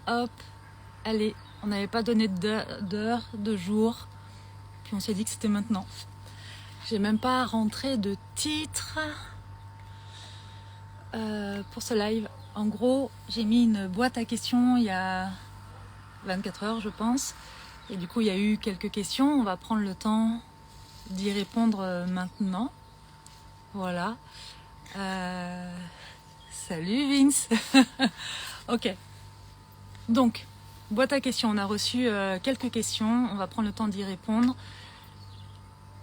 hop, allez, on n'avait pas donné d'heure, de jour, puis on s'est dit que c'était maintenant. J'ai même pas rentré de titre pour ce live. En gros, j'ai mis une boîte à questions il y a 24 heures, je pense. Et du coup, il y a eu quelques questions. On va prendre le temps d'y répondre maintenant. Voilà. Salut Vince. Ok. Donc, boîte à questions. On a reçu quelques questions. On va prendre le temps d'y répondre.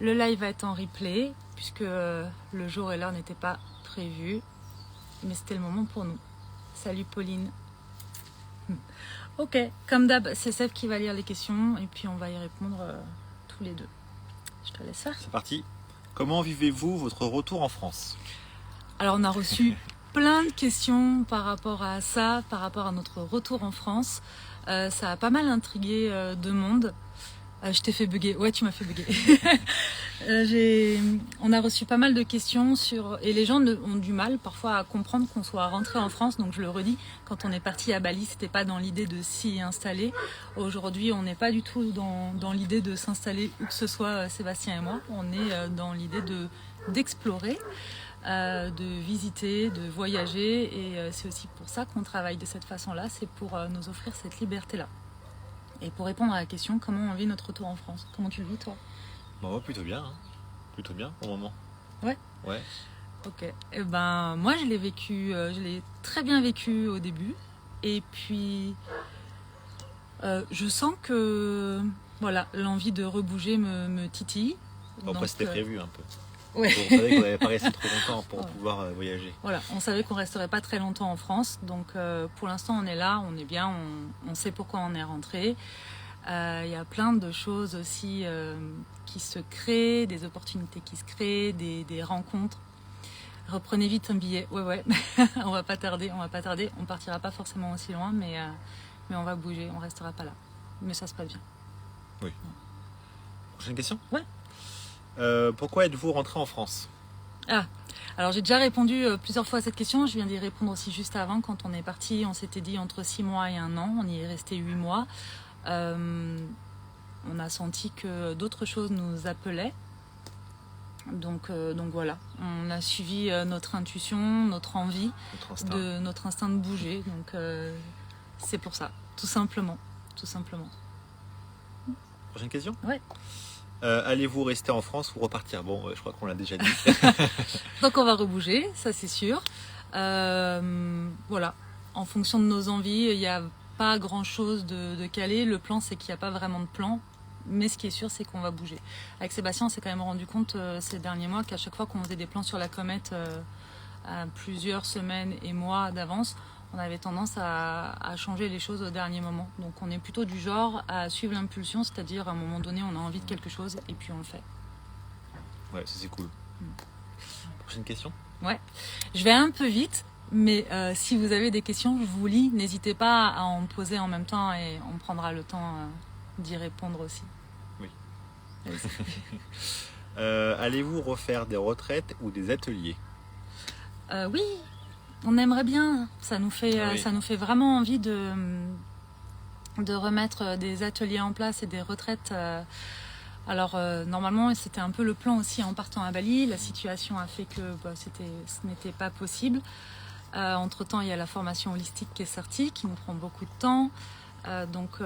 Le live va être en replay, puisque le jour et l'heure n'étaient pas prévus. Mais c'était le moment pour nous. Salut Pauline. Ok, comme d'hab, c'est Seb qui va lire les questions et puis on va y répondre tous les deux. Je te laisse faire. C'est parti. Comment vivez-vous votre retour en France? Alors on a reçu plein de questions par rapport à ça, par rapport à notre retour en France. Ça a pas mal intrigué de monde. Je t'ai fait bugger. Ouais, tu m'as fait bugger. On a reçu pas mal de questions et les gens ont du mal parfois à comprendre qu'on soit rentré en France. Donc je le redis, quand on est parti à Bali, c'était pas dans l'idée de s'y installer. Aujourd'hui, on n'est pas du tout dans l'idée de s'installer où que ce soit, Sébastien et moi. On est dans l'idée d'explorer, de visiter, de voyager. Et c'est aussi pour ça qu'on travaille de cette façon-là. C'est pour nous offrir cette liberté-là. Et pour répondre à la question, comment on vit notre retour en France? Comment tu le vis, toi? Moi, plutôt bien. Hein. Plutôt bien, au moment. Ouais. Ouais. Ok. Eh ben, moi, je l'ai très bien vécu au début. Et puis, je sens que, voilà, l'envie de rebouger me titille. Après, c'était prévu un peu. Ouais. On savait qu'on n'allait pas rester trop longtemps pour pouvoir voyager. Voilà, on savait qu'on resterait pas très longtemps en France, donc pour l'instant on est là, on est bien, on sait pourquoi on est rentré. Il y a plein de choses aussi qui se créent, des opportunités qui se créent, des rencontres. Reprenez vite un billet, ouais, on va pas tarder, on partira pas forcément aussi loin, mais on va bouger, on restera pas là. Mais ça se passe bien. Oui. Prochaine question? Ouais. Pourquoi êtes-vous rentré en France? Alors j'ai déjà répondu plusieurs fois à cette question, je viens d'y répondre aussi juste avant. Quand on est parti, on s'était dit entre 6 mois et 1 an, on y est resté 8 mois. On a senti que d'autres choses nous appelaient. Donc voilà, on a suivi notre intuition, notre envie, notre instinct de bouger. Donc c'est pour ça, tout simplement. Prochaine question? Ouais. Allez-vous rester en France ou repartir? Bon, je crois qu'on l'a déjà dit. Donc on va rebouger, ça c'est sûr. Voilà, en fonction de nos envies, il n'y a pas grand-chose de calé. Le plan, c'est qu'il n'y a pas vraiment de plan. Mais ce qui est sûr, c'est qu'on va bouger. Avec Sébastien, on s'est quand même rendu compte ces derniers mois qu'à chaque fois qu'on faisait des plans sur la comète à plusieurs semaines et mois d'avance, on avait tendance à changer les choses au dernier moment. Donc on est plutôt du genre à suivre l'impulsion, c'est-à-dire à un moment donné, on a envie de quelque chose et puis on le fait. Ouais, ça c'est cool. Prochaine question? Ouais, je vais un peu vite, mais si vous avez des questions, je vous lis. N'hésitez pas à en poser en même temps et on prendra le temps d'y répondre aussi. Oui. Allez-vous refaire des retraites ou des ateliers? Oui, on aimerait bien. Ça nous fait vraiment envie de remettre des ateliers en place et des retraites. Alors normalement c'était un peu le plan aussi en partant à Bali. La situation a fait que ce n'était pas possible. Entre-temps il y a la formation holistique qui est sortie, qui nous prend beaucoup de temps. Donc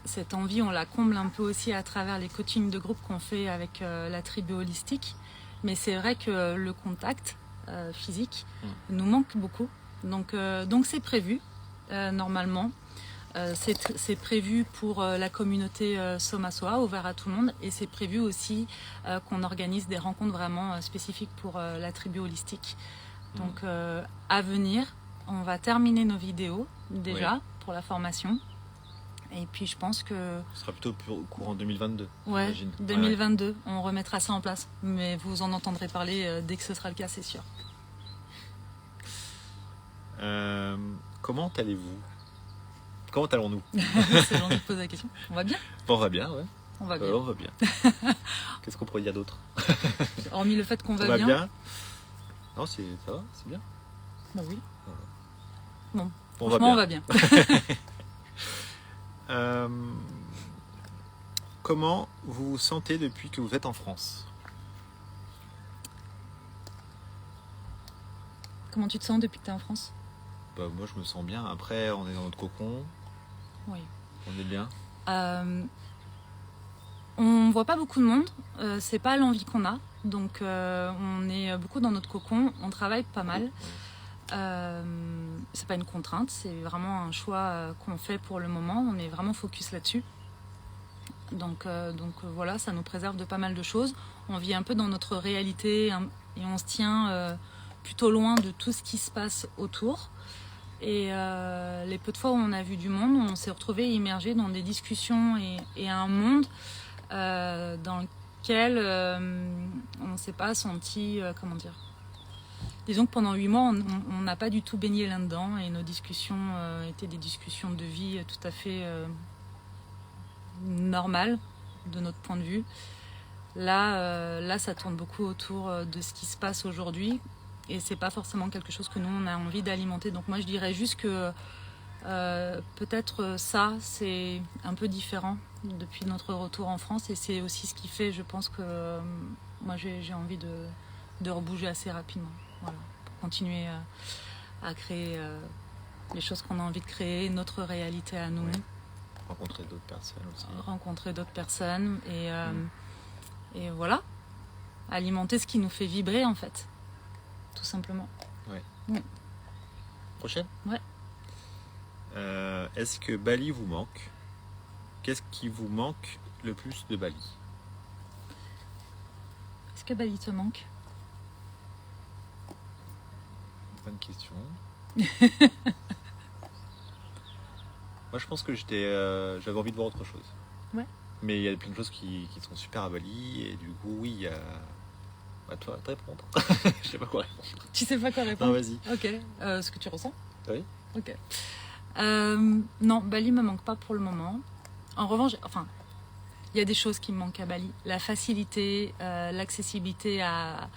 cette envie on la comble un peu aussi à travers les coachings de groupe qu'on fait avec la tribu holistique. Mais c'est vrai que le contact physique nous manque beaucoup. Donc c'est prévu normalement. C'est prévu pour la communauté Somasoa, ouvert à tout le monde, et c'est prévu aussi qu'on organise des rencontres vraiment spécifiques pour la tribu holistique. Donc à venir, on va terminer nos vidéos déjà pour la formation. Et puis je pense que... Ce sera plutôt au courant 2022. Ouais, j'imagine. 2022, on remettra ça en place. Mais vous en entendrez parler dès que ce sera le cas, c'est sûr. Comment allez-vous? Comment allons-nous? C'est gentil de poser la question. On va bien? On va bien, ouais. On va bien. On va bien. Qu'est-ce qu'on pourrait dire d'autre? Hormis le fait qu'on va bien. Non, ça va, c'est bien. Bah oui. Voilà. Bon, franchement, on va bien. Comment vous vous sentez depuis que vous êtes en France? Comment tu te sens depuis que tu es en France? Moi, je me sens bien. Après, on est dans notre cocon. Oui. On est bien. On voit pas beaucoup de monde. C'est pas l'envie qu'on a. Donc, on est beaucoup dans notre cocon. On travaille pas mal. C'est pas une contrainte. C'est vraiment un choix qu'on fait pour le moment. On est vraiment focus là-dessus. Donc voilà, ça nous préserve de pas mal de choses. On vit un peu dans notre réalité et on se tient plutôt loin de tout ce qui se passe autour. Et les peu de fois où on a vu du monde, on s'est retrouvé immergé dans des discussions et un monde dans lequel on ne s'est pas senti, comment dire. Disons que pendant 8 mois, on n'a pas du tout baigné là-dedans et nos discussions étaient des discussions de vie tout à fait normales de notre point de vue. Là, ça tourne beaucoup autour de ce qui se passe aujourd'hui. Et c'est pas forcément quelque chose que nous on a envie d'alimenter. Donc moi je dirais juste que peut-être ça c'est un peu différent depuis notre retour en France et c'est aussi ce qui fait, je pense que moi j'ai envie de rebouger assez rapidement. Voilà, pour continuer à créer les choses qu'on a envie de créer, notre réalité à nous. Oui. Rencontrer d'autres personnes aussi. Rencontrer d'autres personnes et voilà, alimenter ce qui nous fait vibrer en fait. Tout simplement. Ouais. Ouais. Prochaine? Ouais. Est-ce que Bali vous manque? Qu'est-ce qui vous manque le plus de Bali? Est-ce que Bali te manque? Bonne question. Moi, je pense que j'avais envie de voir autre chose. Ouais. Mais il y a plein de choses qui sont super à Bali et du coup, oui, il y a... À toi de répondre. Je sais pas quoi répondre. Tu sais pas quoi répondre? Non, vas-y. Ok. Ce que tu ressens? Oui. Ok. Non, Bali me manque pas pour le moment. En revanche, il y a des choses qui me manquent à Bali. La facilité, l'accessibilité à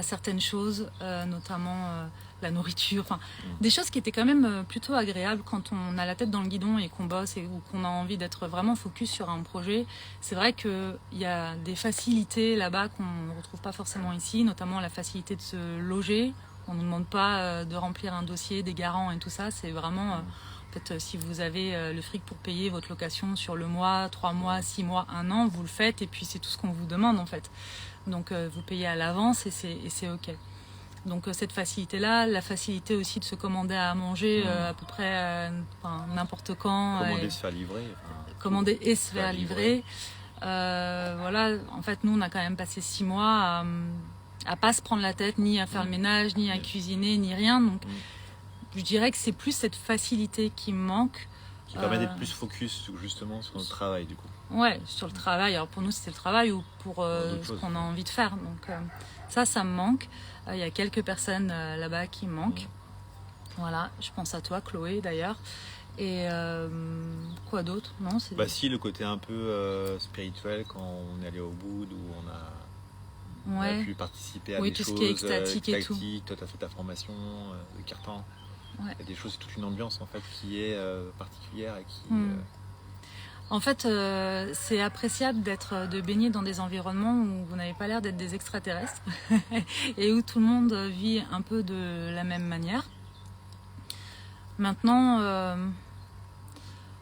certaines choses, notamment la nourriture. Des choses qui étaient quand même plutôt agréables quand on a la tête dans le guidon et qu'on bosse ou qu'on a envie d'être vraiment focus sur un projet. C'est vrai qu'il y a des facilités là-bas qu'on ne retrouve pas forcément ici, notamment la facilité de se loger. On ne nous demande pas de remplir un dossier, des garants et tout ça. C'est vraiment, en fait, si vous avez le fric pour payer votre location sur le mois, 3 mois, 6 mois, 1 an, vous le faites et puis c'est tout ce qu'on vous demande en fait. Donc vous payez à l'avance et c'est ok. Donc cette facilité-là, la facilité aussi de se commander à manger à peu près n'importe quand. Commander, se faire livrer. Commander et se faire livrer. Voilà, en fait, nous, on a quand même passé 6 mois à pas se prendre la tête, ni à faire le ménage, ni à cuisiner, ni rien. Donc je dirais que c'est plus cette facilité qui me manque. Qui permet d'être plus focus justement sur notre travail du coup. Ouais, sur le travail. Alors pour nous, c'était le travail ou pour ce qu'on a envie de faire. Donc ça me manque. Il y a quelques personnes là-bas qui me manquent. Voilà, je pense à toi, Chloé, d'ailleurs. Et quoi d'autre? Non, c'est... si, le côté un peu spirituel quand on est allé au bout, où on a pu participer à des tout choses ce qui est extatique et tout. Toi, tu as fait ta formation de Kirtan. Ouais. Il y a des choses, toute une ambiance en fait qui est particulière et qui... En fait, c'est appréciable de baigner dans des environnements où vous n'avez pas l'air d'être des extraterrestres et où tout le monde vit un peu de la même manière. Maintenant,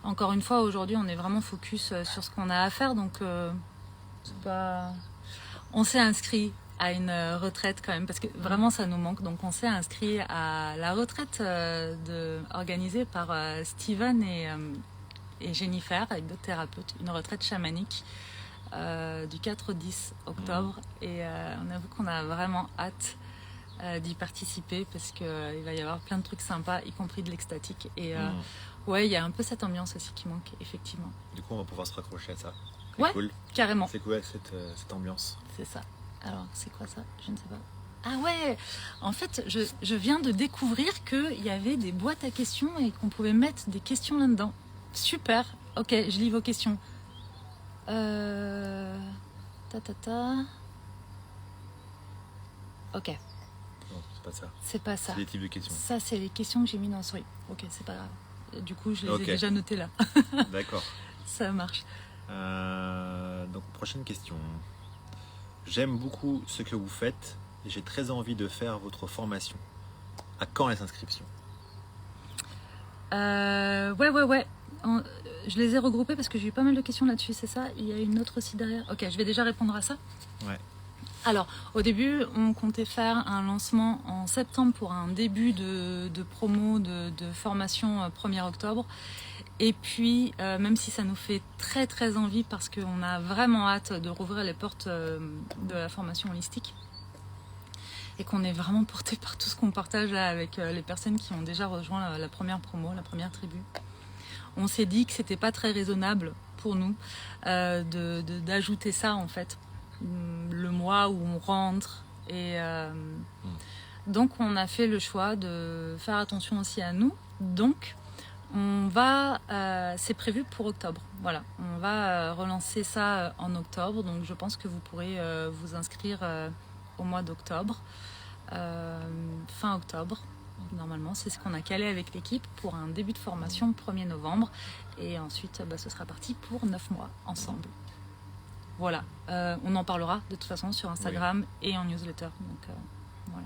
encore une fois, aujourd'hui, on est vraiment focus sur ce qu'on a à faire, donc c'est pas... On s'est inscrit à une retraite quand même, parce que vraiment ça nous manque. Donc on s'est inscrit à la retraite organisée par Steven et Jennifer, avec d'autres thérapeutes, une retraite chamanique du 4 au 10 octobre. Et on avoue qu'on a vraiment hâte d'y participer, parce qu'il va y avoir plein de trucs sympas, y compris de l'extatique. Et ouais, il y a un peu cette ambiance aussi qui manque, effectivement. Du coup, on va pouvoir se raccrocher à ça. Ouais, cool. Carrément. C'est cool cette ambiance. C'est ça. Alors, c'est quoi ça? Je ne sais pas. Ah ouais, en fait, je viens de découvrir qu'il y avait des boîtes à questions et qu'on pouvait mettre des questions là-dedans. Super. Ok, je lis vos questions. Ok. Non, c'est pas ça. C'est pas ça. C'est des types de questions. Ça, c'est les questions que j'ai mis dans le story. Ok, c'est pas grave. Du coup, je les ai déjà notés là. D'accord. Ça marche. Donc, prochaine question. J'aime beaucoup ce que vous faites et j'ai très envie de faire votre formation. À quand les inscriptions? Ouais. Je les ai regroupés parce que j'ai eu pas mal de questions là-dessus, c'est ça? Il y a une autre aussi derrière. Ok, je vais déjà répondre à ça. Ouais. Alors, au début, on comptait faire un lancement en septembre pour un début de promo, de formation 1er octobre. Et puis, même si ça nous fait très très envie parce qu'on a vraiment hâte de rouvrir les portes de la formation holistique et qu'on est vraiment porté par tout ce qu'on partage là avec les personnes qui ont déjà rejoint la première promo, la première tribu, on s'est dit que c'était pas très raisonnable pour nous d'ajouter ça en fait, le mois où on rentre. Et donc, on a fait le choix de faire attention aussi à nous. Donc, c'est prévu pour octobre. Voilà, on va relancer ça en octobre. Donc, je pense que vous pourrez vous inscrire au mois d'octobre, fin octobre. Normalement, c'est ce qu'on a calé avec l'équipe pour un début de formation 1er novembre. Et ensuite, ce sera parti pour 9 mois ensemble. Voilà, on en parlera de toute façon sur Instagram et en newsletter. Donc, voilà.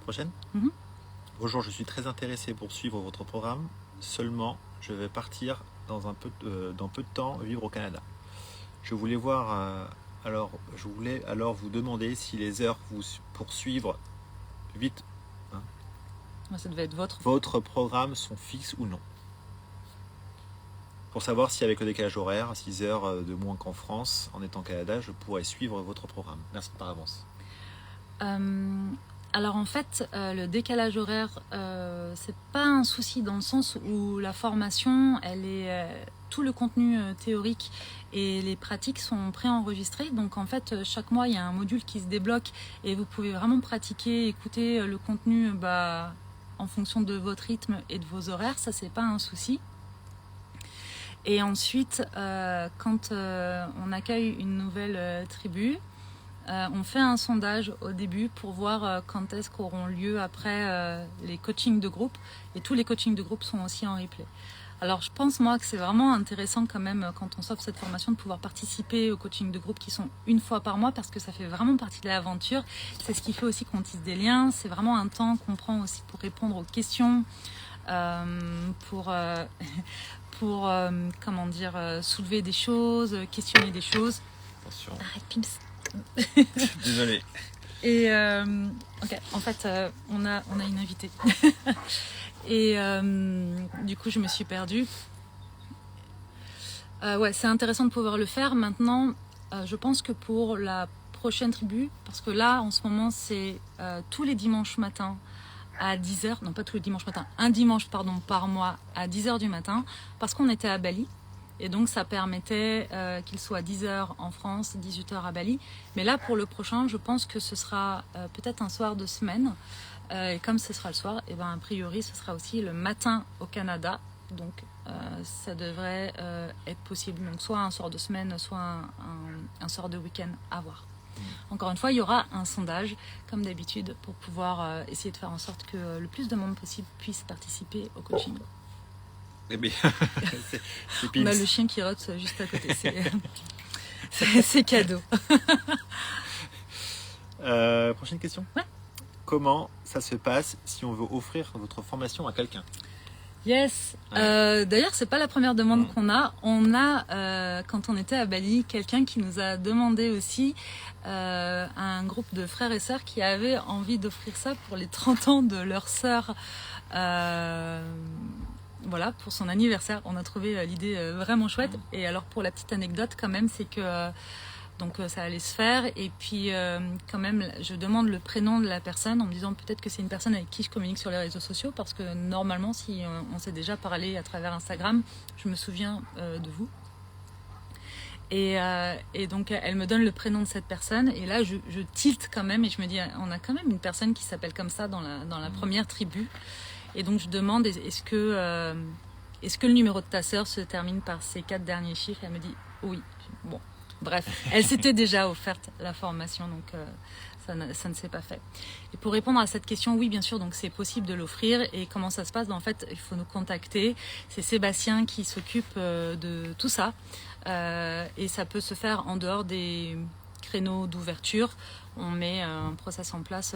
Prochaine. Bonjour, je suis très intéressé pour suivre votre programme. Seulement, je vais partir dans peu de temps vivre au Canada. Je voulais alors vous demander si les heures pour suivre vite. Ça devait être votre programme sont fixes ou non. Pour savoir si avec le décalage horaire, à 6 heures de moins qu'en France, en étant au Canada, je pourrais suivre votre programme. Merci par avance. Alors en fait, le décalage horaire, c'est pas un souci dans le sens où la formation, tout le contenu théorique et les pratiques sont préenregistrés. Donc en fait, chaque mois, il y a un module qui se débloque et vous pouvez vraiment pratiquer, écouter le contenu en fonction de votre rythme et de vos horaires. Ça, c'est pas un souci. Et ensuite, quand on accueille une nouvelle tribu, on fait un sondage au début pour voir quand est-ce qu'auront lieu après les coachings de groupe. Et tous les coachings de groupe sont aussi en replay. Alors je pense moi que c'est vraiment intéressant quand même quand on s'offre cette formation de pouvoir participer aux coachings de groupe qui sont une fois par mois parce que ça fait vraiment partie de l'aventure. C'est ce qui fait aussi qu'on tisse des liens. C'est vraiment un temps qu'on prend aussi pour répondre aux questions, pour soulever des choses, questionner des choses. Attention. Arrête, Pims. Désolé. Et ok, en fait, on a une invitée. Et du coup, je me suis perdue. C'est intéressant de pouvoir le faire. Maintenant, je pense que pour la prochaine tribu, parce que là, en ce moment, c'est tous les dimanches matins à 10h, non pas tous les dimanches matins, un dimanche par mois à 10h du matin, parce qu'on était à Bali. Et donc, ça permettait qu'il soit 10h en France, 18h à Bali. Mais là, pour le prochain, je pense que ce sera peut-être un soir de semaine. Et comme ce sera le soir, et a priori, ce sera aussi le matin au Canada. Donc, ça devrait être possible. Donc, soit un soir de semaine, soit un soir de week-end à voir. Encore une fois, il y aura un sondage, comme d'habitude, pour pouvoir essayer de faire en sorte que le plus de monde possible puisse participer au coaching. Eh bien, c'est on a le chien qui rote juste à côté. C'est cadeau. Prochaine question. Ouais. Comment ça se passe si on veut offrir votre formation à quelqu'un? Yes. D'ailleurs, c'est pas la première demande qu'on a. On a, quand on était à Bali, quelqu'un qui nous a demandé aussi un groupe de frères et sœurs qui avaient envie d'offrir ça pour les 30 ans de leur sœur. Voilà, pour son anniversaire. On a trouvé l'idée vraiment chouette. Et alors, pour la petite anecdote, quand même, c'est que donc ça allait se faire. Et puis, quand même, je demande le prénom de la personne en me disant peut-être que c'est une personne avec qui je communique sur les réseaux sociaux parce que normalement, si on s'est déjà parlé à travers Instagram, je me souviens de vous. Et donc, elle me donne le prénom de cette personne. Et là, je tilte quand même et je me dis, on a quand même une personne qui s'appelle comme ça dans la première tribu. Et donc, je demande, est-ce que le numéro de ta sœur se termine par ces 4 derniers chiffres? Elle me dit oui. Bon, bref, elle s'était déjà offerte la formation, donc ça ne s'est pas fait. Et pour répondre à cette question, oui, bien sûr, donc c'est possible de l'offrir. Et comment ça se passe? En fait, il faut nous contacter. C'est Sébastien qui s'occupe de tout ça. Et ça peut se faire en dehors des créneaux d'ouverture. On met un process en place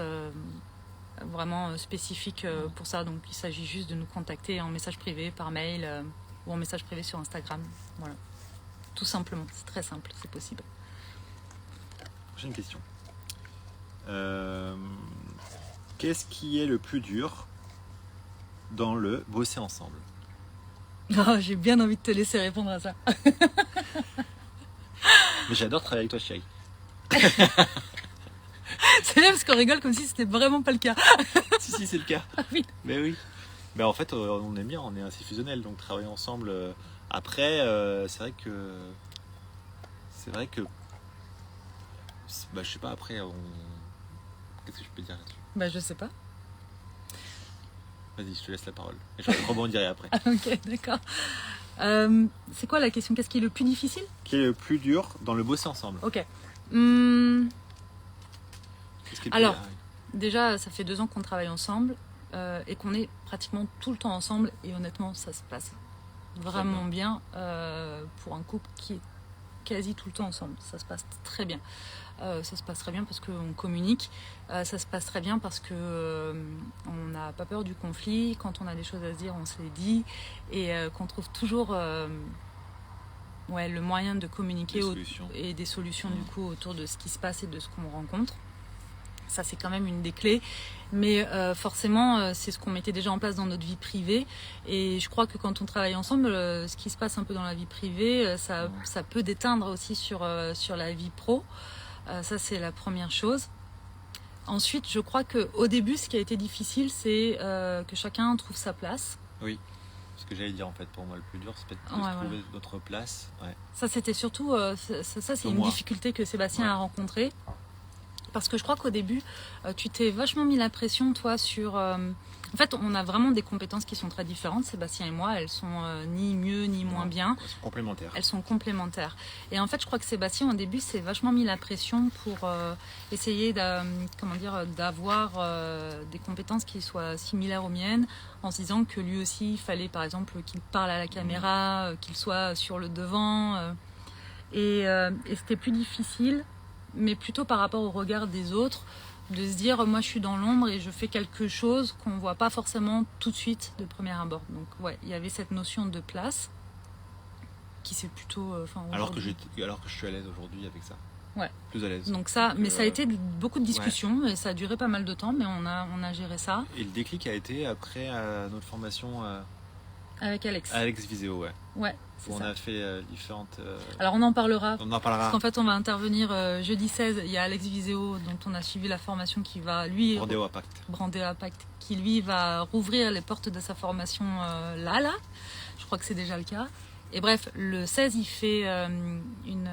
vraiment spécifique pour ça. Donc il s'agit juste de nous contacter en message privé, par mail ou en message privé sur Instagram. Voilà. Tout simplement. C'est très simple, c'est possible. Prochaine question. Qu'est-ce qui est le plus dur dans le bosser ensemble? Oh, j'ai bien envie de te laisser répondre à ça. Mais j'adore travailler avec toi, chérie. C'est bien parce qu'on rigole comme si c'était vraiment pas le cas. Si, c'est le cas. Ah oui. Mais oui. Mais en fait, on aime bien, on est assez fusionnels, donc travailler ensemble. Après, c'est vrai que. Bah, je sais pas, après, qu'est-ce que je peux dire là-dessus? Bah, je sais pas. Vas-y, je te laisse la parole. Et je rebondirai après. Ok, d'accord. C'est quoi la question? Qu'est-ce qui est le plus difficile? Qui est le plus dur dans le bosser ensemble? Ok. Qu'est-ce qui est le plus Alors, dur? déjà, ça fait 2 ans qu'on travaille ensemble et qu'on est pratiquement tout le temps ensemble. Et honnêtement, ça se passe vraiment bien pour un couple qui est quasi tout le temps ensemble. Ça se passe très bien. Ça se passe très bien parce qu'on communique. Ça se passe très bien parce que on n'a pas peur du conflit. Quand on a des choses à se dire, on se les dit. Et qu'on trouve toujours le moyen de communiquer et des solutions du coup autour de ce qui se passe et de ce qu'on rencontre. Ça, c'est quand même une des clés. Mais forcément, c'est ce qu'on mettait déjà en place dans notre vie privée. Et je crois que quand on travaille ensemble, ce qui se passe un peu dans la vie privée, ça peut déteindre aussi sur la vie pro. Ça, c'est la première chose. Ensuite, je crois qu'au début, ce qui a été difficile, c'est que chacun trouve sa place. Oui, ce que j'allais dire en fait, pour moi, le plus dur, c'est peut-être de trouver notre place. Ouais. Ça, c'était surtout... ça, c'est une difficulté que Sébastien a rencontrée. Parce que je crois qu'au début, tu t'es vachement mis la pression, toi, sur... En fait, on a vraiment des compétences qui sont très différentes, Sébastien et moi. Elles sont ni mieux ni moins bien. Elles sont complémentaires. Elles sont complémentaires. Et en fait, je crois que Sébastien, au début, s'est vachement mis la pression pour essayer d'avoir des compétences qui soient similaires aux miennes, en se disant que lui aussi, il fallait, par exemple, qu'il parle à la caméra, qu'il soit sur le devant. Et c'était plus difficile, mais plutôt par rapport au regard des autres, de se dire moi je suis dans l'ombre et je fais quelque chose qu'on voit pas forcément tout de suite de premier abord. Donc ouais, il y avait cette notion de place qui c'est plutôt alors que je suis à l'aise aujourd'hui avec ça. Ouais. Plus à l'aise. Donc ça, mais ça a été beaucoup de discussions et ça a duré pas mal de temps, mais on a géré ça. Et le déclic a été après notre formation avec Alex. Alex Viseo, ouais. Ouais. Où on a fait différentes... Alors on en parlera. On en parlera. Parce qu'en fait on va intervenir jeudi 16. Il y a Alex Viseo dont on a suivi la formation qui va lui... Brandéo Impact. Brandéo Impact. Qui lui va rouvrir les portes de sa formation là. Je crois que c'est déjà le cas. Et bref, le 16 il fait une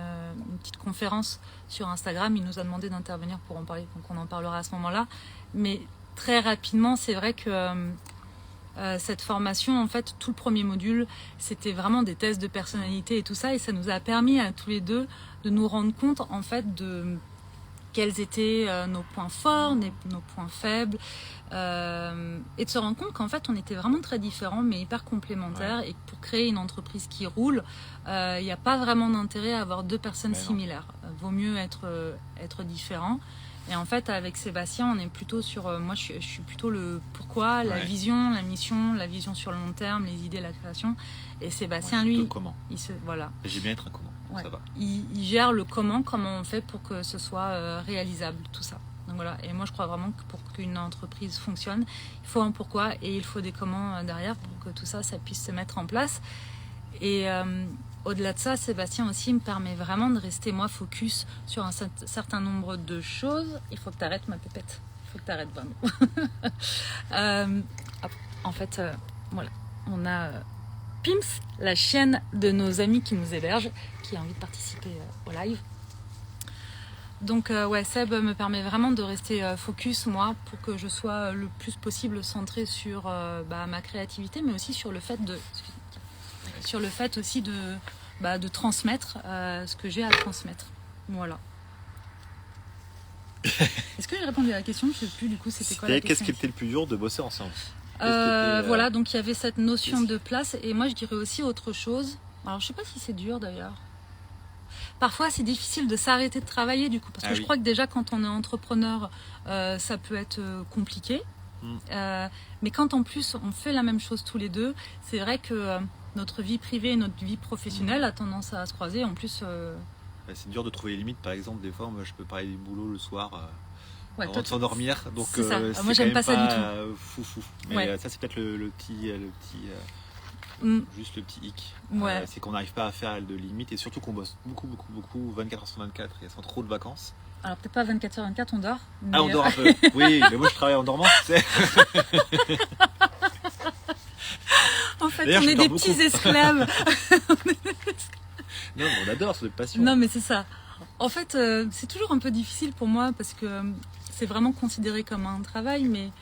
petite conférence sur Instagram. Il nous a demandé d'intervenir pour en parler. Donc on en parlera à ce moment-là. Mais très rapidement, c'est vrai que... cette formation, en fait, tout le premier module, c'était vraiment des tests de personnalité et tout ça, et ça nous a permis à tous les deux de nous rendre compte, en fait, de quels étaient nos points forts, nos points faibles, et de se rendre compte qu'en fait, on était vraiment très différents, mais hyper complémentaires, et que pour créer une entreprise qui roule, il n'y a pas vraiment d'intérêt à avoir 2 personnes similaires. Vaut mieux être différent. Et en fait, avec Sébastien, on est plutôt sur... moi, je suis plutôt le pourquoi, la vision, la mission, la vision sur le long terme, les idées, la création. Et Sébastien, lui... Le comment. Voilà. J'ai bien être un comment, ça va. Il gère le comment on fait pour que ce soit réalisable, tout ça. Donc voilà. Et moi, je crois vraiment que pour qu'une entreprise fonctionne, il faut un pourquoi et il faut des comment derrière pour que tout ça, ça puisse se mettre en place. Et... au-delà de ça, Sébastien aussi me permet vraiment de rester, moi, focus sur un certain nombre de choses. Il faut que tu arrêtes, ma pépette. Il faut que tu arrêtes vraiment. En fait, voilà. On a Pimps, la chienne de nos amis qui nous hébergent, qui a envie de participer au live. Donc, Seb me permet vraiment de rester focus, moi, pour que je sois le plus possible centré sur ma créativité, mais aussi sur le fait aussi de transmettre ce que j'ai à transmettre. Voilà. Est-ce que j'ai répondu à la question? Je sais plus, du coup, c'était quoi la Qu'est-ce question? qui était le plus dur de bosser ensemble? Voilà, donc il y avait cette notion de place. Et moi, je dirais aussi autre chose. Alors, je sais pas si c'est dur d'ailleurs. Parfois, c'est difficile de s'arrêter de travailler du coup, parce que je crois que déjà quand on est entrepreneur, ça peut être compliqué. Mais quand en plus on fait la même chose tous les deux, c'est vrai que notre vie privée et notre vie professionnelle a tendance à se croiser. En plus, c'est dur de trouver les limites. Par exemple, des fois, moi, je peux parler du boulot le soir avant de toi, s'endormir. Donc, c'est ça. c'est Moi, j'aime pas ça du tout. Fou. Mais ça, c'est peut-être le petit. Juste le petit hic, c'est qu'on n'arrive pas à faire de limites et surtout qu'on bosse beaucoup, 24 heures sur 24 et sans trop de vacances. Alors peut-être pas 24 h 24, on dort. Mais... Ah, on dort un peu. Oui, mais moi je travaille en dormant, tu sais. En fait, on est des petits esclaves. Non, mais on adore, c'est notre passion. Non, mais c'est ça. En fait, c'est toujours un peu difficile pour moi parce que c'est vraiment considéré comme un travail, mais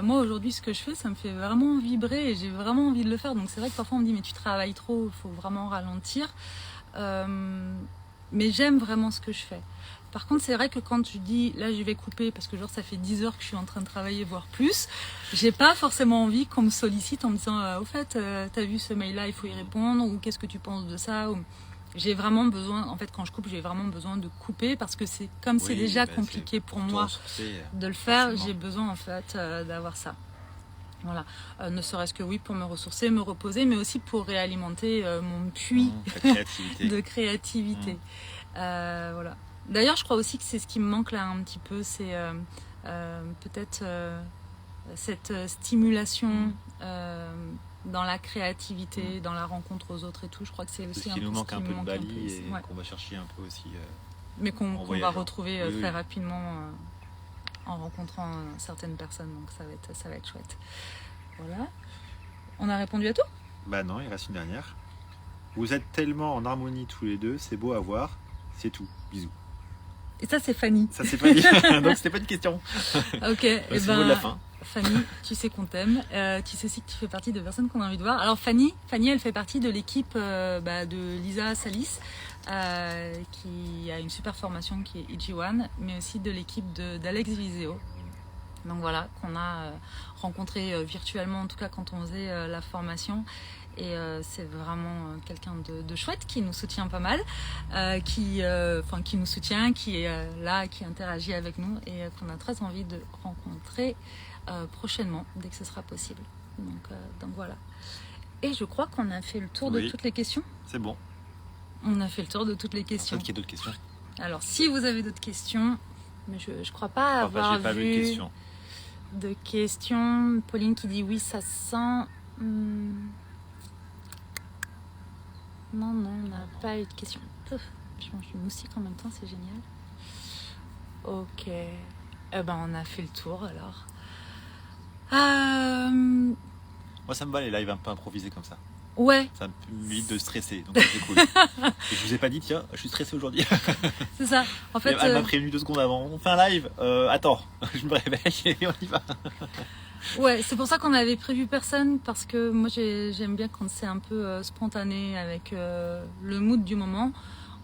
moi aujourd'hui ce que je fais ça me fait vraiment vibrer et j'ai vraiment envie de le faire. Donc c'est vrai que parfois on me dit mais tu travailles trop, il faut vraiment ralentir, mais j'aime vraiment ce que je fais. Par contre c'est vrai que quand tu dis là je vais couper parce que genre ça fait 10 heures que je suis en train de travailler voire plus, j'ai pas forcément envie qu'on me sollicite en me disant au fait t'as vu ce mail là, il faut y répondre, ou qu'est-ce que tu penses de ça, ou... J'ai vraiment besoin, en fait quand je coupe, j'ai vraiment besoin de couper parce que c'est comme c'est déjà compliqué pour moi de le faire, forcément. J'ai besoin en fait d'avoir ça. Voilà, ne serait-ce que oui pour me ressourcer, me reposer, mais aussi pour réalimenter mon puits de créativité. Voilà. D'ailleurs, je crois aussi que c'est ce qui me manque là un petit peu, c'est peut-être cette stimulation dans la créativité, dans la rencontre aux autres et tout. Je crois que c'est aussi un peu ce qui nous manque un peu de Bali et qu'on va chercher un peu aussi. Mais qu'on va retrouver très rapidement en rencontrant certaines personnes. Donc ça va être chouette. Voilà. On a répondu à tout ? Bah non, il reste une dernière. Vous êtes tellement en harmonie tous les deux, c'est beau à voir. C'est tout. Bisous. Et ça, c'est Fanny. Ça, c'est Fanny. Donc, c'était pas une question. Ok. C'est le mot de la fin. Fanny, tu sais qu'on t'aime. Tu sais aussi que tu fais partie de personnes qu'on a envie de voir. Alors, Fanny, elle fait partie de l'équipe de Lisa Salis, qui a une super formation qui est EG1, mais aussi de l'équipe d'Alex Viseo. Donc voilà, qu'on a rencontré virtuellement, en tout cas quand on faisait la formation. Et c'est vraiment quelqu'un de chouette qui nous soutient pas mal, qui nous soutient, qui est là, qui interagit avec nous et qu'on a très envie de rencontrer prochainement, dès que ce sera possible. Donc voilà. Et je crois qu'on a fait le tour de toutes les questions. C'est bon. On a fait le tour de toutes les questions. Peut-être qu'il y a d'autres questions. Alors, si vous avez d'autres questions, mais je crois pas avoir vu de questions. Pauline qui dit oui, ça sent... Non, on n'a pas eu de questions. Je mange du moustique en même temps, c'est génial. Ok. On a fait le tour alors. Moi, ça me va les lives un peu improvisés comme ça. Ouais. Ça m'évite de stresser, donc c'est cool. Et je vous ai pas dit, tiens, je suis stressé aujourd'hui. C'est ça. En fait, elle m'a prévenu 2 secondes avant. On fait un live. Attends, je me réveille et on y va. Ouais, c'est pour ça qu'on avait prévu personne, parce que moi j'aime bien quand c'est un peu spontané avec le mood du moment.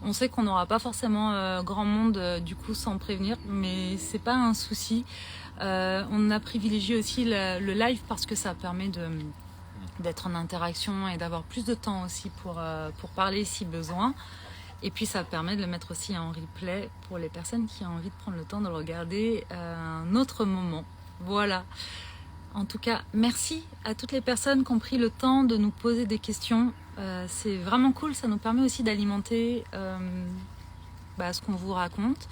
On sait qu'on n'aura pas forcément grand monde du coup sans prévenir, mais c'est pas un souci. On a privilégié aussi le live parce que ça permet d'être en interaction et d'avoir plus de temps aussi pour parler si besoin. Et puis ça permet de le mettre aussi en replay pour les personnes qui ont envie de prendre le temps de le regarder un autre moment. Voilà. En tout cas, merci à toutes les personnes qui ont pris le temps de nous poser des questions. C'est vraiment cool, ça nous permet aussi d'alimenter ce qu'on vous raconte,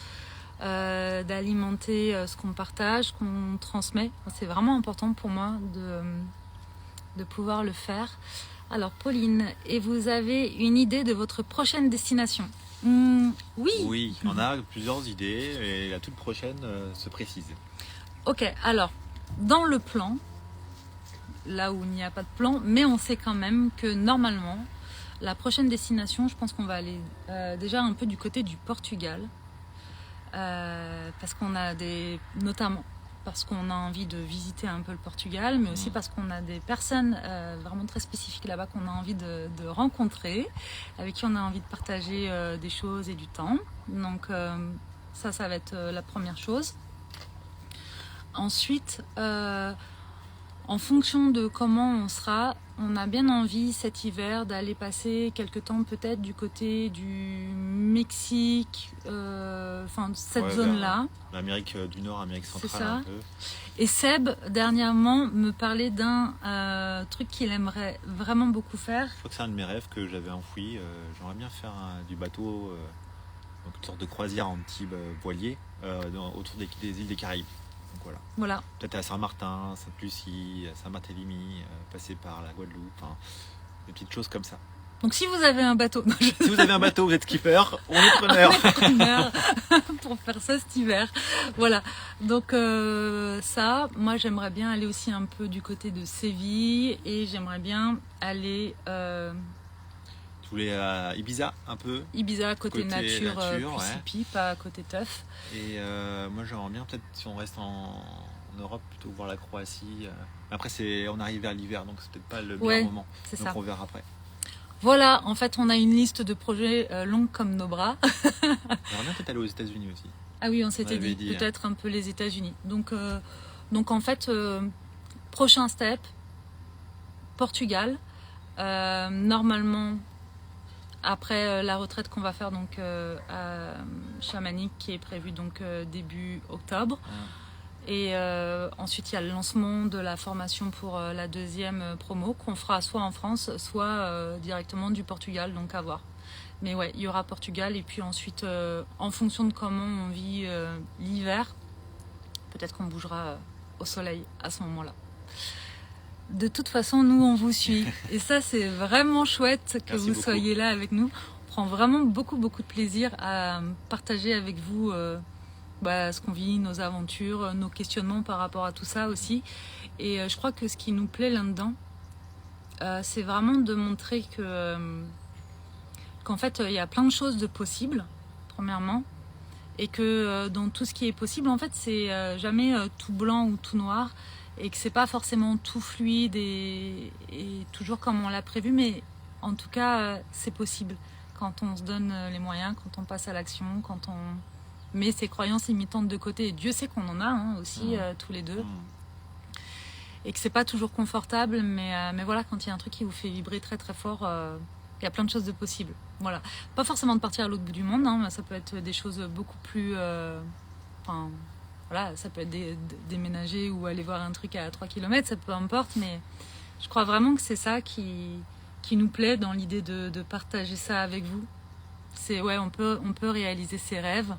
d'alimenter ce qu'on partage, qu'on transmet. C'est vraiment important pour moi de pouvoir le faire. Alors Pauline, et vous avez une idée de votre prochaine destination ? Oui. Oui, on a plusieurs idées et la toute prochaine se précise. Ok, alors... Dans le plan, là où il n'y a pas de plan, mais on sait quand même que normalement, la prochaine destination, je pense qu'on va aller déjà un peu du côté du Portugal, parce qu'on a notamment parce qu'on a envie de visiter un peu le Portugal, mais aussi parce qu'on a des personnes vraiment très spécifiques là-bas qu'on a envie de rencontrer, avec qui on a envie de partager des choses et du temps. Donc Ça va être la première chose. Ensuite, en fonction de comment on sera, on a bien envie cet hiver d'aller passer quelque temps peut-être du côté du Mexique, cette zone-là. L'Amérique du Nord, Amérique centrale. C'est ça. Un peu. Et Seb, dernièrement, me parlait d'un truc qu'il aimerait vraiment beaucoup faire. Je crois que c'est un de mes rêves que j'avais enfoui. J'aimerais bien faire du bateau, donc une sorte de croisière en petit voilier autour des îles des Caraïbes. Donc voilà. Peut-être à Saint-Martin, Sainte-Lucie, Saint-Barthélemy, passer par la Guadeloupe, des petites choses comme ça. Donc si vous avez un bateau... Si vous avez un bateau, vous êtes skipper, on est preneur. On est preneur pour faire ça cet hiver. Voilà. Donc ça, moi j'aimerais bien aller aussi un peu du côté de Séville et j'aimerais bien aller... Tu voulais à Ibiza un peu. Ibiza, côté nature plus ouais. hippie, pas côté teuf. Et moi j'aimerais bien peut-être si on reste en Europe plutôt voir la Croatie. Après on arrive vers l'hiver donc c'est peut-être pas le meilleur moment. C'est donc ça. On verra après. Voilà, en fait on a une liste de projets longue comme nos bras. J'aimerais bien peut-être aller aux États-Unis aussi. Ah oui, on s'était dit peut-être un peu les États-Unis. Donc en fait, prochain step, Portugal. Normalement, après la retraite qu'on va faire donc à Chamanique qui est prévue donc début octobre. Et ensuite il y a le lancement de la formation pour la deuxième promo qu'on fera soit en France, soit directement du Portugal, donc à voir. Mais ouais, il y aura Portugal et puis ensuite en fonction de comment on vit l'hiver, peut-être qu'on bougera au soleil à ce moment-là. De toute façon, nous, on vous suit. Et ça, c'est vraiment chouette que vous soyez là avec nous. On prend vraiment beaucoup, beaucoup de plaisir à partager avec vous ce qu'on vit, nos aventures, nos questionnements par rapport à tout ça aussi. Et je crois que ce qui nous plaît là-dedans, c'est vraiment de montrer qu'en fait, il y a plein de choses de possibles, premièrement. Et que dans tout ce qui est possible, en fait, c'est jamais tout blanc ou tout noir. Et que c'est pas forcément tout fluide et toujours comme on l'a prévu, mais en tout cas, c'est possible quand on se donne les moyens, quand on passe à l'action, quand on met ses croyances limitantes de côté. Et Dieu sait qu'on en a aussi, tous les deux. Et que c'est pas toujours confortable, mais voilà, quand il y a un truc qui vous fait vibrer très très fort, il y a plein de choses de possibles. Voilà. Pas forcément de partir à l'autre bout du monde, ça peut être des choses beaucoup plus... Voilà, ça peut être déménager ou aller voir un truc à 3 km, ça peu importe, mais je crois vraiment que c'est ça qui nous plaît dans l'idée de partager ça avec vous. C'est on peut réaliser ses rêves,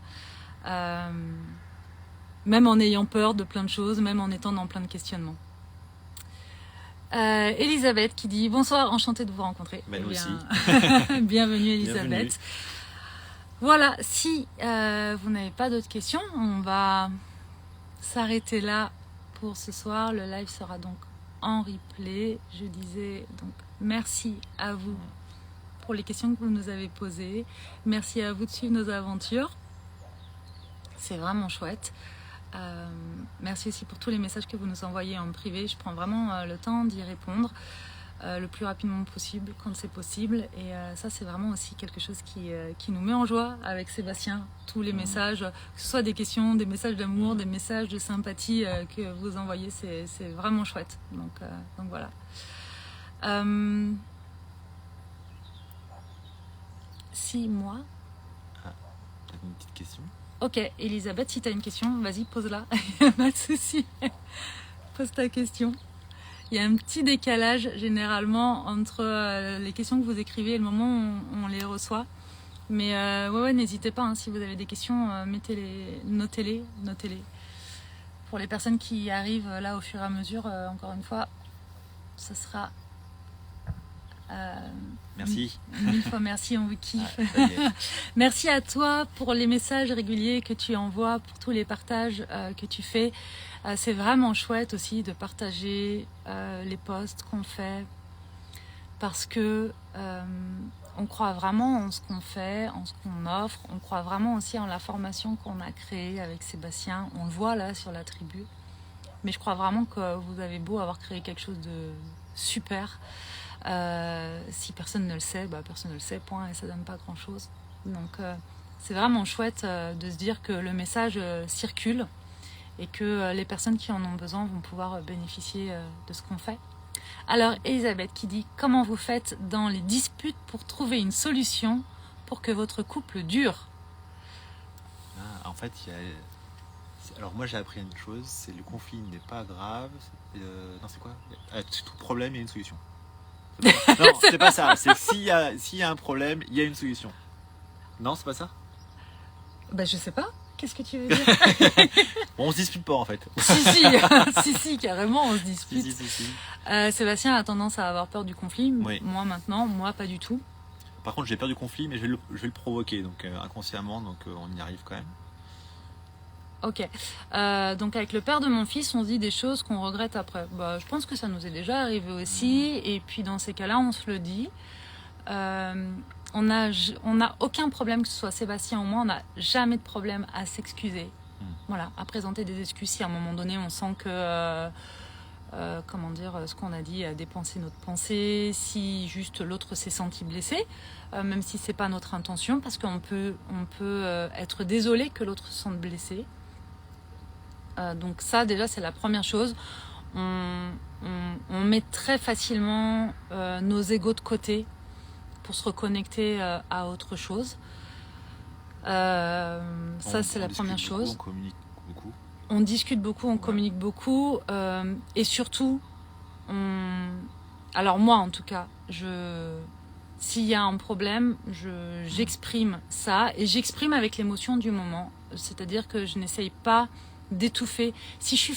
même en ayant peur de plein de choses, même en étant dans plein de questionnements. Elisabeth qui dit bonsoir, enchantée de vous rencontrer. Aussi. Bienvenue Elisabeth. Bienvenue. Voilà, si vous n'avez pas d'autres questions, on va s'arrêter là pour ce soir. Le live sera donc en replay. Je disais donc merci à vous pour les questions que vous nous avez posées. Merci à vous de suivre nos aventures. C'est vraiment chouette. Merci aussi pour tous les messages que vous nous envoyez en privé. Je prends vraiment le temps d'y répondre le plus rapidement possible quand c'est possible. Et ça, c'est vraiment aussi quelque chose qui nous met en joie avec Sébastien. Tous les messages, que ce soit des questions, des messages d'amour, des messages de sympathie que vous envoyez, c'est vraiment chouette. Donc voilà. Si moi... Ah, t'as une petite question ? Ok, Elisabeth, si tu as une question, vas-y, pose-la. Pas de souci. Pose ta question. Il y a un petit décalage généralement entre les questions que vous écrivez et le moment où on les reçoit. Mais n'hésitez pas, si vous avez des questions, notez-les. Pour les personnes qui arrivent là au fur et à mesure, encore une fois, ce sera... merci. 1000 fois merci, on vous kiffe. Merci à toi pour les messages réguliers que tu envoies, pour tous les partages que tu fais. C'est vraiment chouette aussi de partager les posts qu'on fait parce que on croit vraiment en ce qu'on fait, en ce qu'on offre. On croit vraiment aussi en la formation qu'on a créée avec Sébastien. On le voit là sur la tribu. Mais je crois vraiment que vous avez beau avoir créé quelque chose de super. Si personne ne le sait, personne ne le sait, point, et ça donne pas grand chose. Donc c'est vraiment chouette de se dire que le message circule et que les personnes qui en ont besoin vont pouvoir bénéficier de ce qu'on fait. Alors Elisabeth qui dit « Comment vous faites dans les disputes pour trouver une solution pour que votre couple dure ?» En fait, alors moi j'ai appris une chose, c'est le conflit n'est pas grave. Non, c'est quoi? Tout problème, il y a une solution. Non, c'est pas ça. C'est s'il y a un problème, il y a une solution. Non, c'est pas ça? Bah je sais pas. Qu'est-ce que tu veux dire? Bon, on se dispute pas en fait. Si, carrément, on se dispute. Si. Sébastien a tendance à avoir peur du conflit. Oui. Moi pas du tout. Par contre, j'ai peur du conflit, mais je vais le provoquer, donc inconsciemment, donc on y arrive quand même. Ok. Donc avec le père de mon fils, on se dit des choses qu'on regrette après. Bah, je pense que ça nous est déjà arrivé aussi. Et puis dans ces cas-là, on se le dit. On n'a aucun problème, que ce soit Sébastien ou moi, on n'a jamais de problème à s'excuser. Voilà, à présenter des excuses si à un moment donné on sent que, ce qu'on a dit a dépensé notre pensée, si juste l'autre s'est senti blessé, même si c'est pas notre intention, parce qu'on peut être désolé que l'autre se sente blessé. Donc ça déjà c'est la première chose. On met très facilement nos égos de côté pour se reconnecter à autre chose. Ça c'est la première chose. On communique beaucoup. On discute beaucoup, on communique beaucoup, et surtout, alors moi en tout cas, s'il y a un problème, j'exprime ça et j'exprime avec l'émotion du moment. C'est-à-dire que je n'essaye pas d'étouffer. Si je suis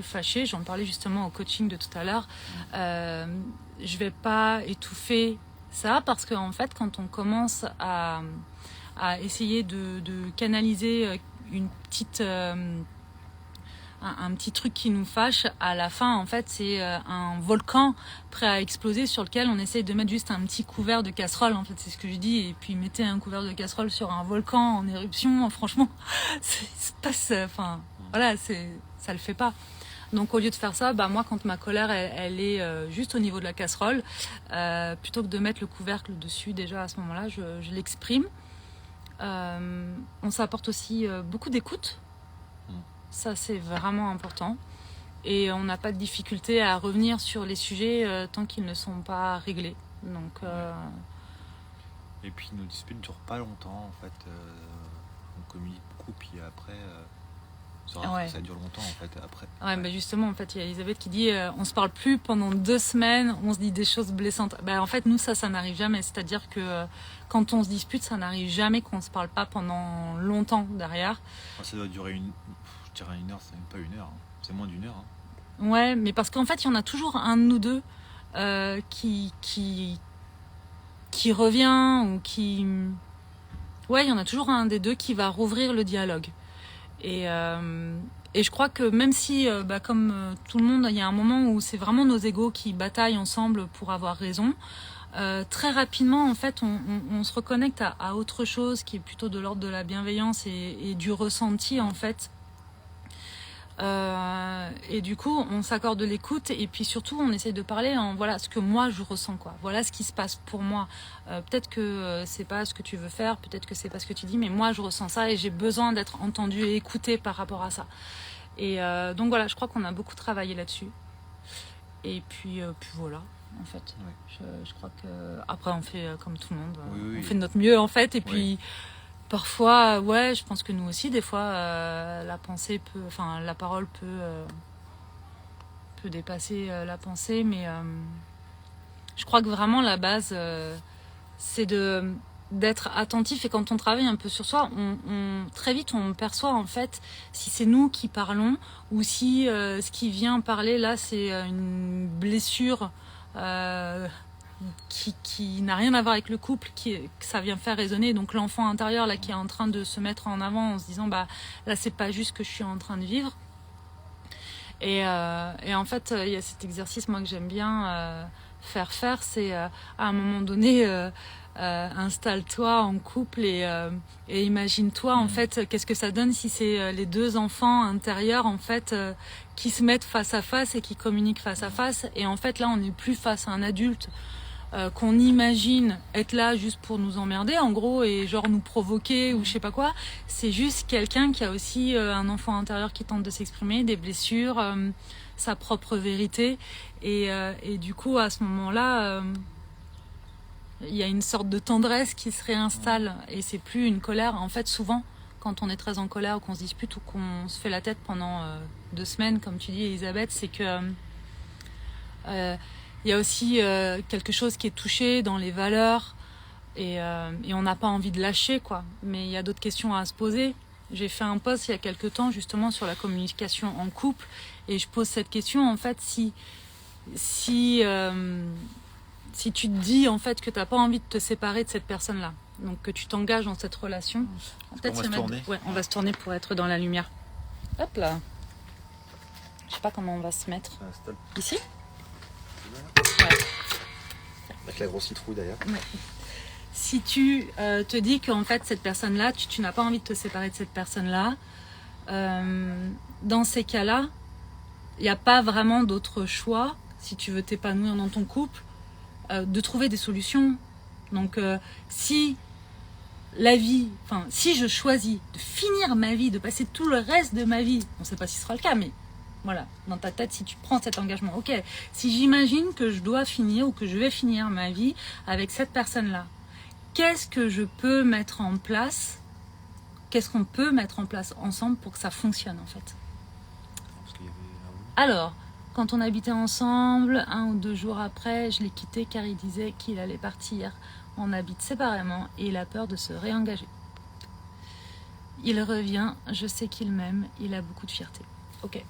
fâchée, j'en parlais justement au coaching de tout à l'heure, je vais pas étouffer ça parce qu'en fait, quand on commence à essayer de canaliser un petit truc qui nous fâche, à la fin, en fait, c'est un volcan prêt à exploser sur lequel on essaye de mettre juste un petit couvert de casserole. En fait, c'est ce que je dis. Et puis, mettez un couvert de casserole sur un volcan en éruption. Franchement, ça le fait pas. Donc, au lieu de faire ça, moi, quand ma colère, elle est juste au niveau de la casserole, plutôt que de mettre le couvercle dessus, déjà, à ce moment-là, je l'exprime. On s'apporte aussi beaucoup d'écoute. Ça, c'est vraiment important. Et on n'a pas de difficulté à revenir sur les sujets tant qu'ils ne sont pas réglés. Donc, Et puis, nos disputes ne durent pas longtemps, en fait. On communique beaucoup, puis après... ça dure longtemps, en fait, après. Ouais, justement, en fait, il y a Elisabeth qui dit on se parle plus pendant 2 semaines, on se dit des choses blessantes. En fait, nous, ça n'arrive jamais. C'est-à-dire que quand on se dispute, ça n'arrive jamais qu'on se parle pas pendant longtemps derrière. Ça doit durer je dirais 1 heure, c'est même pas 1 heure. Hein. C'est moins d'1 heure. Hein. Ouais, mais parce qu'en fait, il y en a toujours un de nous deux qui revient ou qui... Ouais, il y en a toujours un des deux qui va rouvrir le dialogue. Et je crois que même si, comme tout le monde, il y a un moment où c'est vraiment nos égos qui bataillent ensemble pour avoir raison, très rapidement, en fait, on se reconnecte à autre chose qui est plutôt de l'ordre de la bienveillance et du ressenti, en fait. Et du coup, on s'accorde de l'écoute et puis surtout, on essaie de parler en voilà ce que moi je ressens, quoi. Voilà ce qui se passe pour moi. Peut-être que c'est pas ce que tu veux faire, peut-être que c'est pas ce que tu dis, mais moi je ressens ça et j'ai besoin d'être entendue et écoutée par rapport à ça. Et donc voilà, je crois qu'on a beaucoup travaillé là-dessus. Et puis voilà, en fait. Ouais. Je crois que après on fait comme tout le monde, on fait de notre mieux en fait, et puis. Parfois, je pense que nous aussi, des fois, la parole peut dépasser la pensée, mais je crois que vraiment la base, c'est d'être attentif. Et quand on travaille un peu sur soi, très vite, on perçoit en fait si c'est nous qui parlons ou si ce qui vient parler là, c'est une blessure. Qui n'a rien à voir avec le couple, que ça vient faire résonner, donc l'enfant intérieur là qui est en train de se mettre en avant en se disant là c'est pas juste ce que je suis en train de vivre. Et en fait il y a cet exercice moi que j'aime bien faire, c'est à un moment donné installe-toi en couple et imagine-toi en fait qu'est-ce que ça donne si c'est les 2 enfants intérieurs en fait qui se mettent face à face et qui communiquent face à face, et en fait là on n'est plus face à un adulte. qu'on imagine être là juste pour nous emmerder, en gros, et genre nous provoquer ou je sais pas quoi. C'est juste quelqu'un qui a aussi un enfant intérieur qui tente de s'exprimer, des blessures, sa propre vérité. Et du coup, à ce moment-là, il y a une sorte de tendresse qui se réinstalle. Et c'est plus une colère. En fait, souvent, quand on est très en colère ou qu'on se dispute ou qu'on se fait la tête pendant 2 semaines, comme tu dis, Elisabeth, c'est que il y a aussi quelque chose qui est touché dans les valeurs et on n'a pas envie de lâcher, quoi. Mais il y a d'autres questions à se poser. J'ai fait un post il y a quelques temps justement sur la communication en couple et je pose cette question en fait si tu te dis en fait que tu n'as pas envie de te séparer de cette personne-là, donc que tu t'engages dans cette relation, peut-être on va se tourner. Ouais, on va se tourner pour être dans la lumière. Hop là. Je sais pas comment on va se mettre. Ici ? Ouais. Avec la grosse citrouille d'ailleurs. Ouais. Si tu te dis qu'en fait cette personne-là, tu n'as pas envie de te séparer de cette personne-là, dans ces cas-là, il n'y a pas vraiment d'autre choix, si tu veux t'épanouir dans ton couple, de trouver des solutions. Donc si je choisis de finir ma vie, de passer tout le reste de ma vie, on ne sait pas si ce sera le cas, mais voilà, dans ta tête, si tu prends cet engagement, ok, si j'imagine que je dois finir ou que je vais finir ma vie avec cette personne-là, qu'est-ce que je peux mettre en place? Qu'est-ce qu'on peut mettre en place ensemble pour que ça fonctionne en fait? Alors, quand on habitait ensemble, 1 ou 2 jours après, je l'ai quitté car il disait qu'il allait partir. On habite séparément et il a peur de se réengager. Il revient, je sais qu'il m'aime, il a beaucoup de fierté. Ok.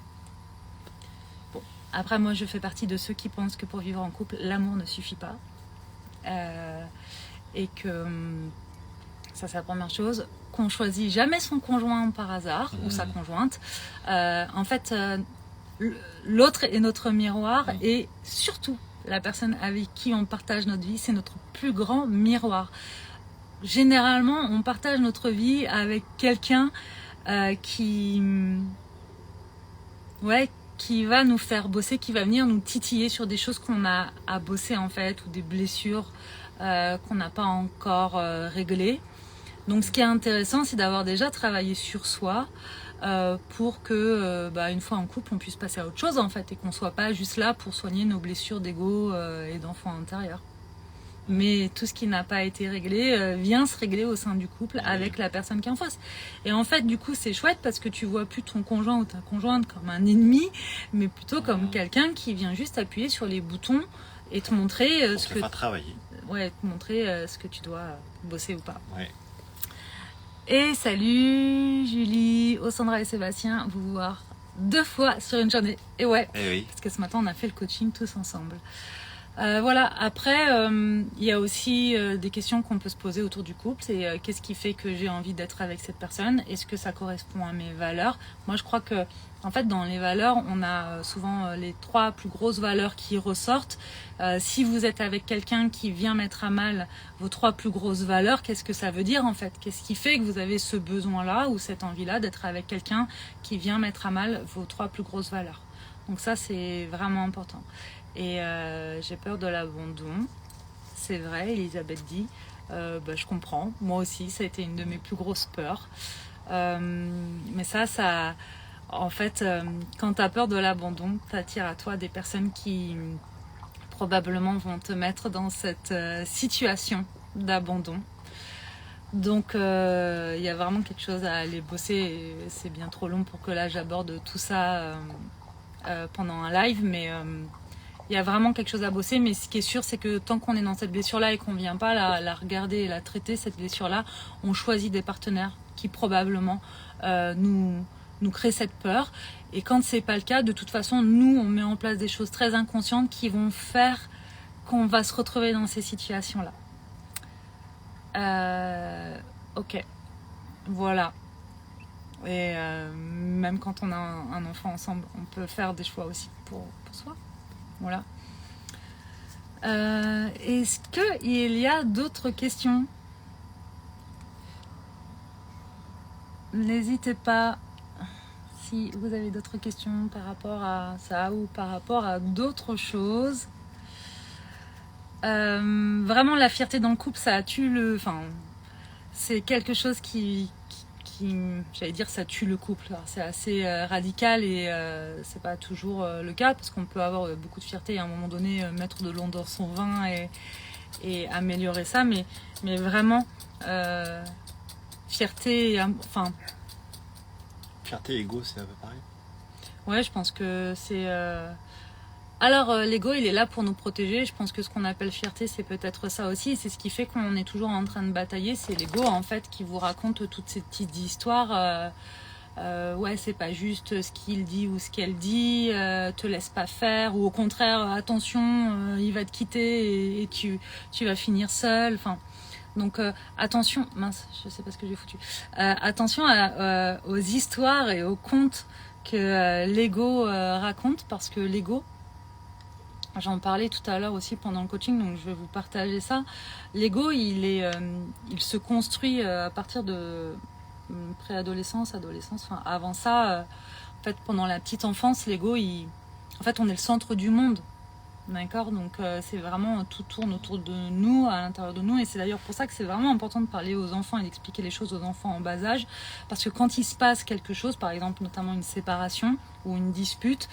Bon. Après, moi, je fais partie de ceux qui pensent que pour vivre en couple, l'amour ne suffit pas. Et que ça, c'est la première chose. Qu'on choisit jamais son conjoint par hasard ou sa conjointe. En fait, l'autre est notre miroir et surtout, la personne avec qui on partage notre vie, c'est notre plus grand miroir. Généralement, on partage notre vie avec quelqu'un qui va nous faire bosser, qui va venir nous titiller sur des choses qu'on a à bosser en fait, ou des blessures qu'on n'a pas encore réglées. Donc ce qui est intéressant, c'est d'avoir déjà travaillé sur soi pour que, une fois en couple, on puisse passer à autre chose en fait, et qu'on soit pas juste là pour soigner nos blessures d'ego et d'enfant intérieur. Mais tout ce qui n'a pas été réglé vient se régler au sein du couple avec la personne qui est en face. Et en fait, du coup, c'est chouette parce que tu vois plus ton conjoint ou ta conjointe comme un ennemi, mais plutôt comme quelqu'un qui vient juste appuyer sur les boutons et te montrer ce que travailler. Ouais, te montrer ce que tu dois bosser ou pas. Ouais. Et salut Julie, Sandra et Sébastien, vous voir 2 fois sur une journée. Et ouais, oui. Parce que ce matin on a fait le coaching tous ensemble. Voilà, après il y a aussi des questions qu'on peut se poser autour du couple. C'est qu'est-ce qui fait que j'ai envie d'être avec cette personne? Est-ce que ça correspond à mes valeurs? Moi je crois que en fait dans les valeurs on a souvent les 3 plus grosses valeurs qui ressortent. Si vous êtes avec quelqu'un qui vient mettre à mal vos 3 plus grosses valeurs, qu'est-ce que ça veut dire en fait? Qu'est-ce qui fait que vous avez ce besoin-là ou cette envie-là d'être avec quelqu'un qui vient mettre à mal vos 3 plus grosses valeurs? Donc ça c'est vraiment important. Et j'ai peur de l'abandon, c'est vrai, Elisabeth dit, je comprends, moi aussi ça a été une de mes plus grosses peurs, mais ça en fait, quand tu as peur de l'abandon, t'attires à toi des personnes qui probablement vont te mettre dans cette situation d'abandon. Donc il y a vraiment quelque chose à aller bosser, et c'est bien trop long pour que là j'aborde tout ça pendant un live, mais il y a vraiment quelque chose à bosser. Mais ce qui est sûr, c'est que tant qu'on est dans cette blessure-là et qu'on ne vient pas la regarder et la traiter, cette blessure-là, on choisit des partenaires qui probablement nous créent cette peur. Et quand c'est pas le cas, de toute façon, nous, on met en place des choses très inconscientes qui vont faire qu'on va se retrouver dans ces situations-là. Ok, voilà. Et même quand on a un enfant ensemble, on peut faire des choix aussi pour soi. Voilà. Est-ce qu'il y a d'autres questions? N'hésitez pas si vous avez d'autres questions par rapport à ça ou par rapport à d'autres choses. Vraiment, la fierté dans le couple, ça tue le... Enfin, c'est quelque chose qui j'allais dire, ça tue le couple. C'est assez radical et c'est pas toujours le cas parce qu'on peut avoir beaucoup de fierté et à un moment donné mettre de l'eau dans son vin et améliorer ça. Mais vraiment, fierté, enfin... Fierté et ego, c'est un peu pareil. Ouais, je pense que c'est... Alors, l'ego, il est là pour nous protéger. Je pense que ce qu'on appelle fierté, c'est peut-être ça aussi. C'est ce qui fait qu'on est toujours en train de batailler. C'est l'ego, en fait, qui vous raconte toutes ces petites histoires. Ouais, c'est pas juste ce qu'il dit ou ce qu'elle dit. Te laisse pas faire. Ou au contraire, attention, il va te quitter et tu vas finir seul. Enfin, donc, attention. Mince, je sais pas ce que j'ai foutu. Attention aux histoires et aux contes que l'ego raconte. Parce que l'ego... J'en parlais tout à l'heure aussi pendant le coaching, donc je vais vous partager ça. L'ego, il se construit à partir de préadolescence, adolescence. Enfin, avant ça, en fait, pendant la petite enfance, l'ego, en fait, on est le centre du monde, d'accord. Donc, c'est vraiment tout tourne autour de nous, à l'intérieur de nous, et c'est d'ailleurs pour ça que c'est vraiment important de parler aux enfants et d'expliquer les choses aux enfants en bas âge, parce que quand il se passe quelque chose, par exemple, notamment une séparation ou une dispute.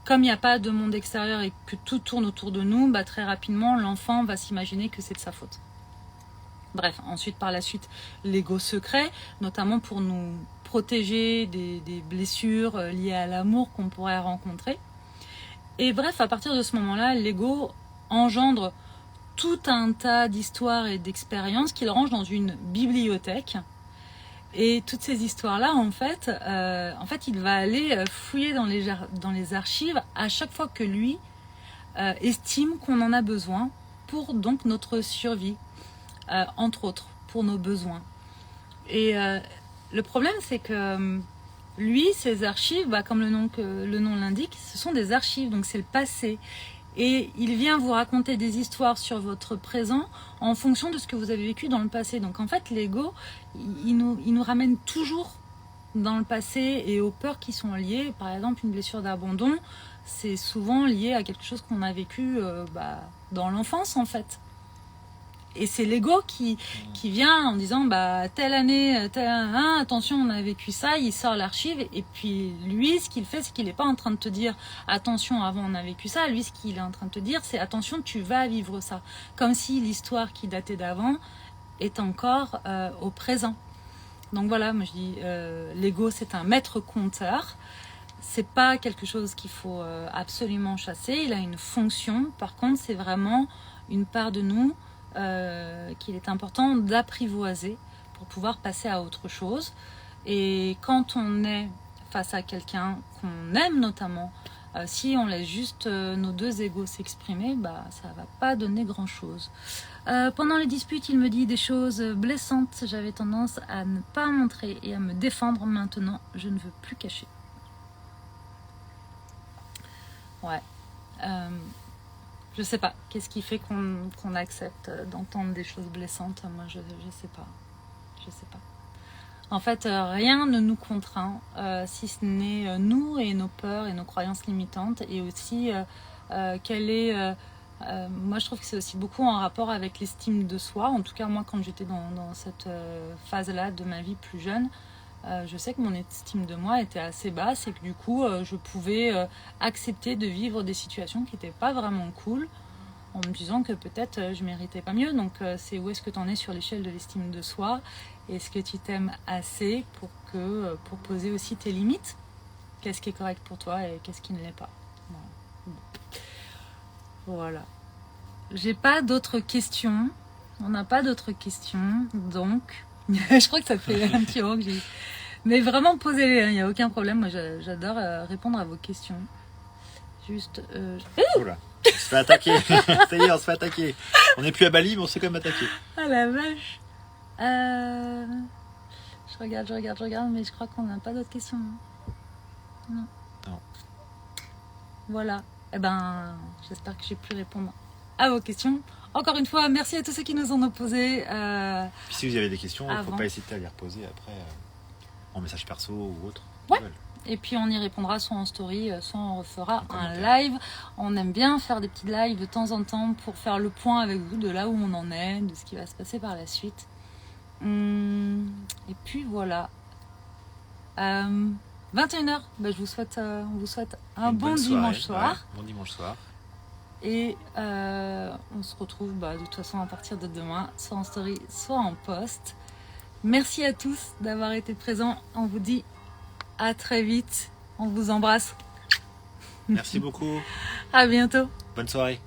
Comme il n'y a pas de monde extérieur et que tout tourne autour de nous, bah, très rapidement, l'enfant va s'imaginer que c'est de sa faute. Bref, ensuite, par la suite, l'ego se crée, notamment pour nous protéger des blessures liées à l'amour qu'on pourrait rencontrer. Et bref, à partir de ce moment-là, l'ego engendre tout un tas d'histoires et d'expériences qu'il range dans une bibliothèque. Et toutes ces histoires-là, en fait, il va aller fouiller dans les archives à chaque fois que lui estime qu'on en a besoin pour donc notre survie, entre autres, pour nos besoins. Et le problème, c'est que lui, ces archives, bah, comme le nom l'indique, ce sont des archives, donc c'est le passé. Et il vient vous raconter des histoires sur votre présent en fonction de ce que vous avez vécu dans le passé. Donc en fait, l'ego, il nous ramène toujours dans le passé et aux peurs qui sont liées. Par exemple, une blessure d'abandon, c'est souvent lié à quelque chose qu'on a vécu dans l'enfance en fait. Et c'est l'ego qui vient en disant telle année, attention, on a vécu ça, il sort l'archive et puis lui, ce qu'il fait, c'est qu'il n'est pas en train de te dire attention, avant on a vécu ça. Lui, ce qu'il est en train de te dire, c'est attention, tu vas vivre ça. Comme si l'histoire qui datait d'avant est encore au présent. Donc voilà, moi je dis l'ego, c'est un maître conteur. C'est pas quelque chose qu'il faut absolument chasser. Il a une fonction. Par contre, c'est vraiment une part de nous qu'il est important d'apprivoiser pour pouvoir passer à autre chose. Et quand on est face à quelqu'un qu'on aime notamment, si on laisse juste nos deux égos s'exprimer, ça va pas donner grand chose. Pendant les disputes, il me dit des choses blessantes. J'avais tendance à ne pas montrer et à me défendre. Maintenant, je ne veux plus cacher. Ouais. Je sais pas. Qu'est-ce qui fait qu'on accepte d'entendre des choses blessantes? Moi, je sais pas. Je sais pas. En fait, rien ne nous contraint, si ce n'est nous et nos peurs et nos croyances limitantes. Et aussi, quelle est... moi, je trouve que c'est aussi beaucoup en rapport avec l'estime de soi. En tout cas, moi, quand j'étais dans cette phase-là de ma vie plus jeune, je sais que mon estime de moi était assez basse et que du coup, je pouvais accepter de vivre des situations qui n'étaient pas vraiment cool en me disant que peut-être je méritais pas mieux. Donc, c'est où est-ce que tu en es sur l'échelle de l'estime de soi? Est-ce que tu t'aimes assez pour poser aussi tes limites? Qu'est-ce qui est correct pour toi et qu'est-ce qui ne l'est pas? Voilà. J'ai pas d'autres questions. On n'a pas d'autres questions. Donc, je crois que ça fait un petit moment que j'ai... Mais vraiment, posez-les, il n'y a aucun problème. Moi, j'adore répondre à vos questions. Juste... Oula, on se fait attaquer. Ça y est, on se fait attaquer. On n'est plus à Bali, mais on s'est quand même attaqué. Ah la vache. Je regarde, mais je crois qu'on n'a pas d'autres questions. Non. Voilà. J'espère que j'ai pu répondre à vos questions. Encore une fois, merci à tous ceux qui nous en ont posé. Puis si vous avez des questions, il ne faut pas hésiter à les reposer après en message perso ou autre. Ouais. Et puis on y répondra soit en story, soit on refera un live. On aime bien faire des petits lives de temps en temps pour faire le point avec vous de là où on en est, de ce qui va se passer par la suite. Et puis voilà. 21h, je vous souhaite, on vous souhaite un bon dimanche soir. Ouais, bon dimanche soir. Et on se retrouve de toute façon à partir de demain, soit en story, soit en post. Merci à tous d'avoir été présents. On vous dit à très vite. On vous embrasse. Merci beaucoup. À bientôt. Bonne soirée.